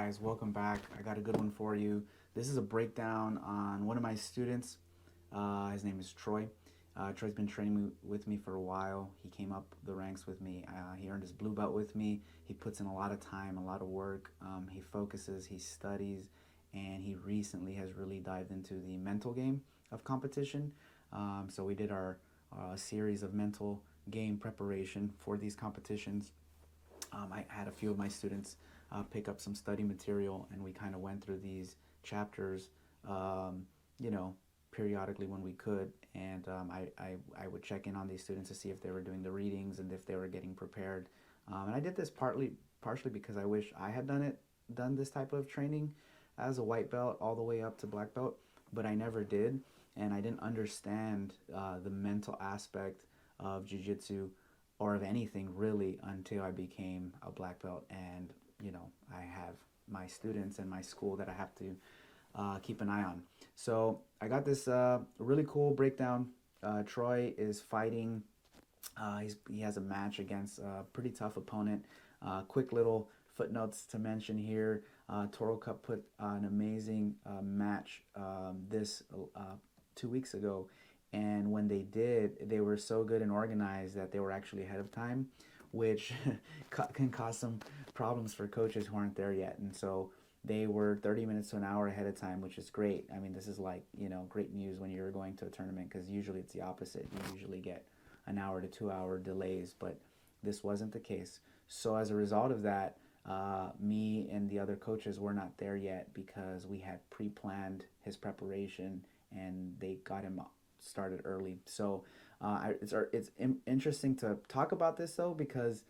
guys, welcome back. I got a good one for you. This is a breakdown on one of my students. His name is Troy. Troy's been training with me for a while. He came up the ranks with me. He earned his blue belt with me. He puts in a lot of time, a lot of work. He focuses, he studies, and he recently has really dived into the mental game of competition. So we did our series of mental game preparation for these competitions. I had a few of my students pick up some study material, and we kind of went through these chapters, um, you know, periodically when we could. And I would check in on these students to see if they were doing the readings and if they were getting prepared. And I did this partially because I wish I had done this type of training as a white belt all the way up to black belt, but I never did, and I didn't understand the mental aspect of jiu-jitsu or of anything really until I became a black belt. And I have my students and my school that I have to keep an eye on. So I got this really cool breakdown. Troy is fighting. He has a match against a pretty tough opponent. Quick little footnotes to mention here. Toro Cup put an amazing match this 2 weeks ago, and when they did, they were so good and organized that they were actually ahead of time, which can cause some problems for coaches who aren't there yet. And so they were 30 minutes to an hour ahead of time, which is great. I mean, this is like, great news when you're going to a tournament, because usually it's the opposite. You usually get an hour to 2 hour delays, but this wasn't the case. So as a result of that, me and the other coaches were not there yet because we had pre-planned his preparation, and they got him started early. So it's interesting to talk about this though, because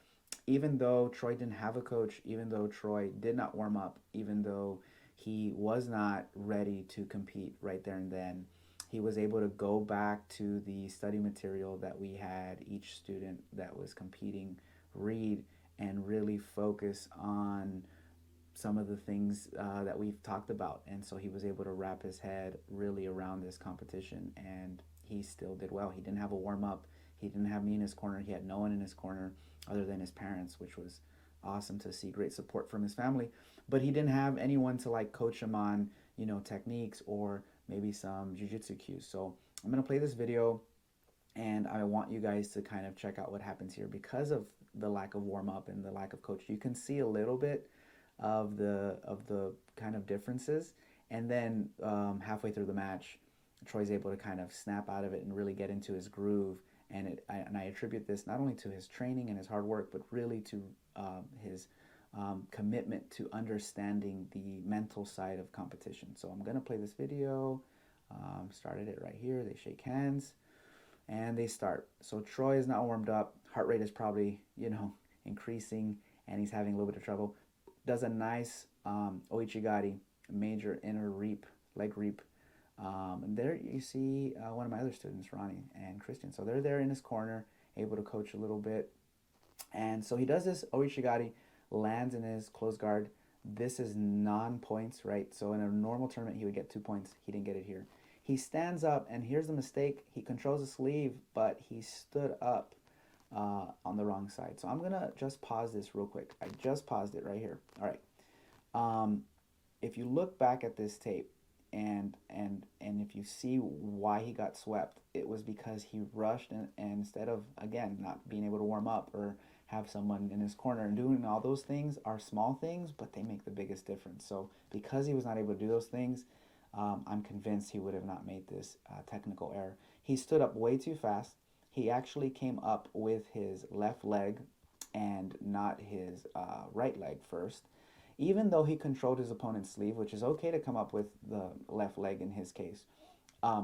even though Troy didn't have a coach, even though Troy did not warm up, even though he was not ready to compete right there and then, he was able to go back to the study material that we had each student that was competing read and really focus on some of the things that we've talked about. And so he was able to wrap his head really around this competition, and he still did well. He didn't have a warm up. He didn't have me in his corner. He had no one in his corner other than his parents, which was awesome to see. Great support from his family, but he didn't have anyone to like coach him on, techniques or maybe some jiu-jitsu cues. So I'm going to play this video, and I want you guys to kind of check out what happens here. Because of the lack of warm up and the lack of coach, you can see a little bit of the kind of differences, and then halfway through the match, Troy's able to kind of snap out of it and really get into his groove. And I attribute this not only to his training and his hard work, but really to his commitment to understanding the mental side of competition. So I'm gonna play this video. Started it right here. They shake hands and they start. So Troy is not warmed up. Heart rate is probably increasing, and he's having a little bit of trouble. Does a nice oichigari, major inner reap, leg reap. And there you see one of my other students, Ronnie and Christian. So they're there in his corner, able to coach a little bit. And so he does this oichigari, lands in his closed guard. This is non-points, right? So in a normal tournament, he would get 2 points. He didn't get it here. He stands up, and here's the mistake. He controls the sleeve, but he stood up on the wrong side. So I'm going to just pause this real quick. I just paused it right here. All right. If you look back at this tape, and if you see why he got swept, it was because he rushed, and instead of, again, not being able to warm up or have someone in his corner, and doing all those things are small things, but they make the biggest difference. So because he was not able to do those things, I'm convinced he would have not made this technical error. He stood up way too fast. He actually came up with his left leg and not his right leg first. Even though he controlled his opponent's sleeve, which is okay to come up with the left leg in his case,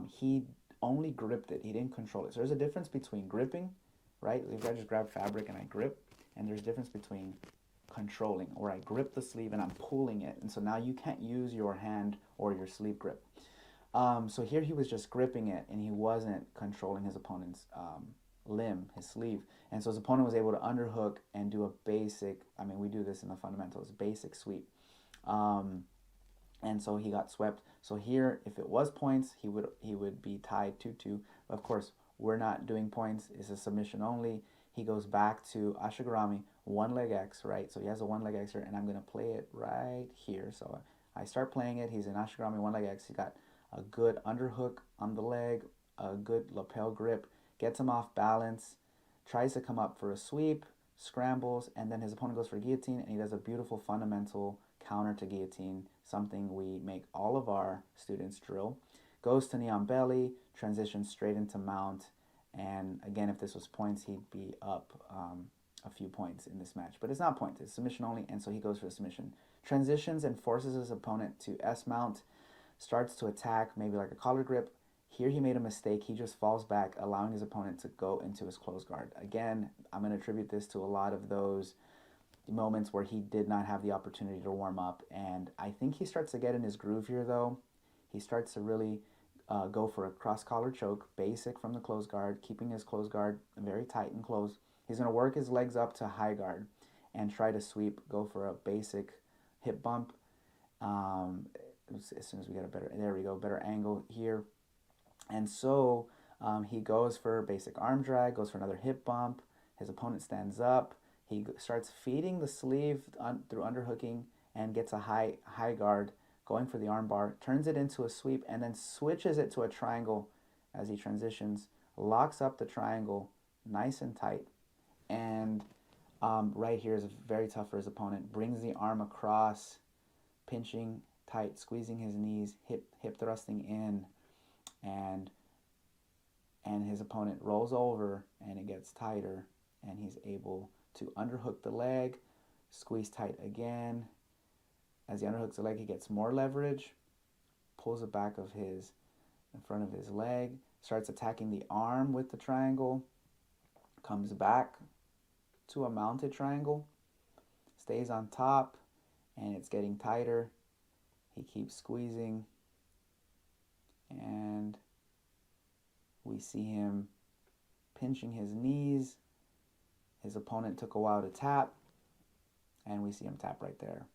he only gripped it. He didn't control it. So there's a difference between gripping, right? If I just grab fabric and I grip, and there's a difference between controlling, or I grip the sleeve and I'm pulling it. And so now you can't use your hand or your sleeve grip. So here he was just gripping it, and he wasn't controlling his opponent's limb, his sleeve. And so his opponent was able to underhook and do a basic, we do this in the fundamentals, basic sweep. And so he got swept. So here, if it was points, he would be tied 2-2. Of course, we're not doing points. It's a submission only. He goes back to Ashigarami, one leg X, right? So he has a one leg X here, and I'm going to play it right here. So I start playing it. He's in Ashigami one leg X. He's got a good underhook on the leg, a good lapel grip, gets him off balance, tries to come up for a sweep, scrambles, and then his opponent goes for guillotine, and he does a beautiful fundamental counter to guillotine, something we make all of our students drill. Goes to knee on belly, transitions straight into mount, and again, if this was points, he'd be up a few points in this match. But it's not points, it's submission only, and so he goes for the submission. Transitions and forces his opponent to S-mount, starts to attack, maybe like a collar grip. Here he made a mistake. He just falls back, allowing his opponent to go into his close guard. Again, I'm going to attribute this to a lot of those moments where he did not have the opportunity to warm up. And I think he starts to get in his groove here, though. He starts to really go for a cross-collar choke, basic from the close guard, keeping his close guard very tight and close. He's going to work his legs up to high guard and try to sweep, go for a basic hip bump. As soon as we get a better, there we go, better angle here. And so he goes for basic arm drag, goes for another hip bump. His opponent stands up. He starts feeding the sleeve through underhooking and gets a high guard, going for the arm bar, turns it into a sweep, and then switches it to a triangle as he transitions, locks up the triangle nice and tight. And right here is very tough for his opponent. Brings the arm across, pinching tight, squeezing his knees, hip thrusting in, and his opponent rolls over and it gets tighter, and he's able to underhook the leg, squeeze tight again. As he underhooks the leg, he gets more leverage, pulls the back of in front of his leg, starts attacking the arm with the triangle, comes back to a mounted triangle, stays on top, and it's getting tighter. He keeps squeezing, and we see him pinching his knees. His opponent took a while to tap, and we see him tap right there.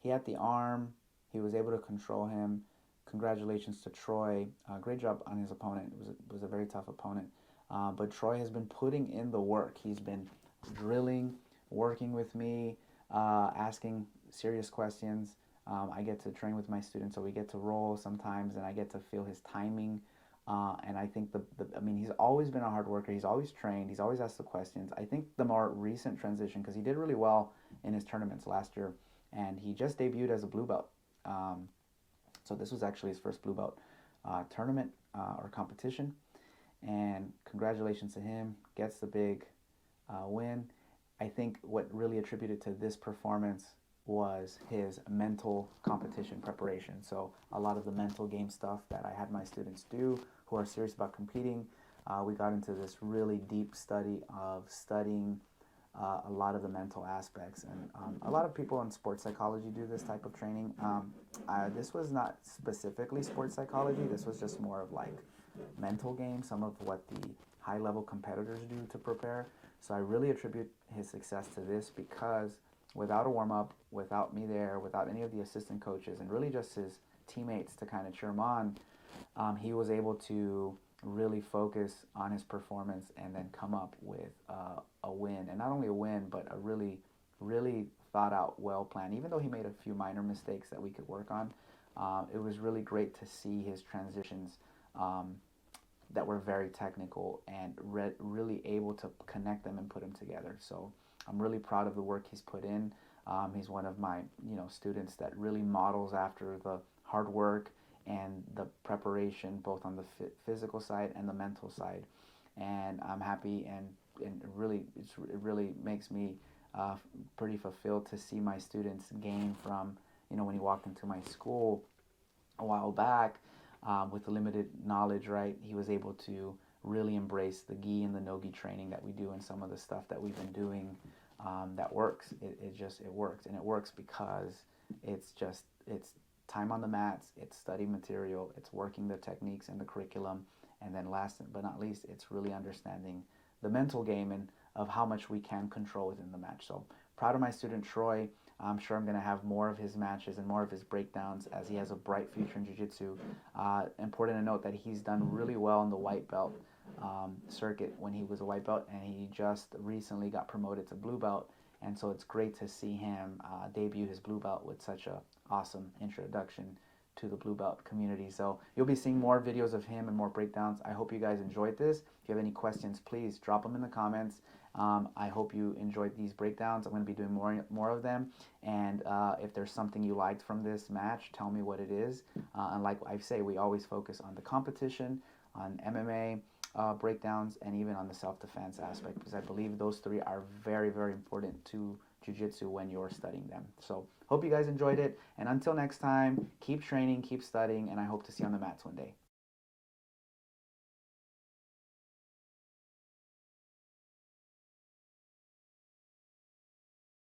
He had the arm. He was able to control him. Congratulations to Troy. Great job on his opponent. It was a very tough opponent. But Troy has been putting in the work. He's been drilling, working with me, asking serious questions. I get to train with my students, so we get to roll sometimes, and I get to feel his timing. And I think he's always been a hard worker. He's always trained. He's always asked the questions. I think the more recent transition, because he did really well in his tournaments last year, and he just debuted as a blue belt. So this was actually his first blue belt tournament or competition. And congratulations to him. Gets the big win. I think what really attributed to this performance was his mental competition preparation. So a lot of the mental game stuff that I had my students do who are serious about competing, we got into this really deep study of studying a lot of the mental aspects. And a lot of people in sports psychology do this type of training. This was not specifically sports psychology. This was just more of like mental games, some of what the high-level competitors do to prepare. So I really attribute his success to this, because without a warm-up, without me there, without any of the assistant coaches, and really just his teammates to kind of cheer him on, he was able to really focus on his performance and then come up with a win. And not only a win, but a really, really thought-out, well-planned. Even though he made a few minor mistakes that we could work on, it was really great to see his transitions that were very technical and really able to connect them and put them together. So I'm really proud of the work he's put in. He's one of my students that really models after the hard work and the preparation, both on the physical side and the mental side. And I'm happy, and it really makes me pretty fulfilled to see my students gain from, when he walked into my school a while back with the limited knowledge, right? He was able to really embrace the gi and the no-gi training that we do, and some of the stuff that we've been doing that works. It works, and it works because it's time on the mats, it's study material, it's working the techniques and the curriculum, and then last but not least, it's really understanding the mental game and of how much we can control within the match. So proud of my student Troy. I'm sure I'm going to have more of his matches and more of his breakdowns, as he has a bright future in jiu-jitsu. Important to note that he's done really well in the white belt circuit when he was a white belt, and he just recently got promoted to blue belt. And so it's great to see him debut his blue belt with such a awesome introduction to the blue belt community. So you'll be seeing more videos of him and more breakdowns. I hope you guys enjoyed this. If you have any questions, please drop them in the comments. I hope you enjoyed these breakdowns. I'm going to be doing more of them. And if there's something you liked from this match, tell me what it is. And like I say, we always focus on the competition, on MMA breakdowns, and even on the self-defense aspect, because I believe those three are very, very important to jiu-jitsu when you're studying them. So hope you guys enjoyed it. And until next time, keep training, keep studying, and I hope to see you on the mats one day.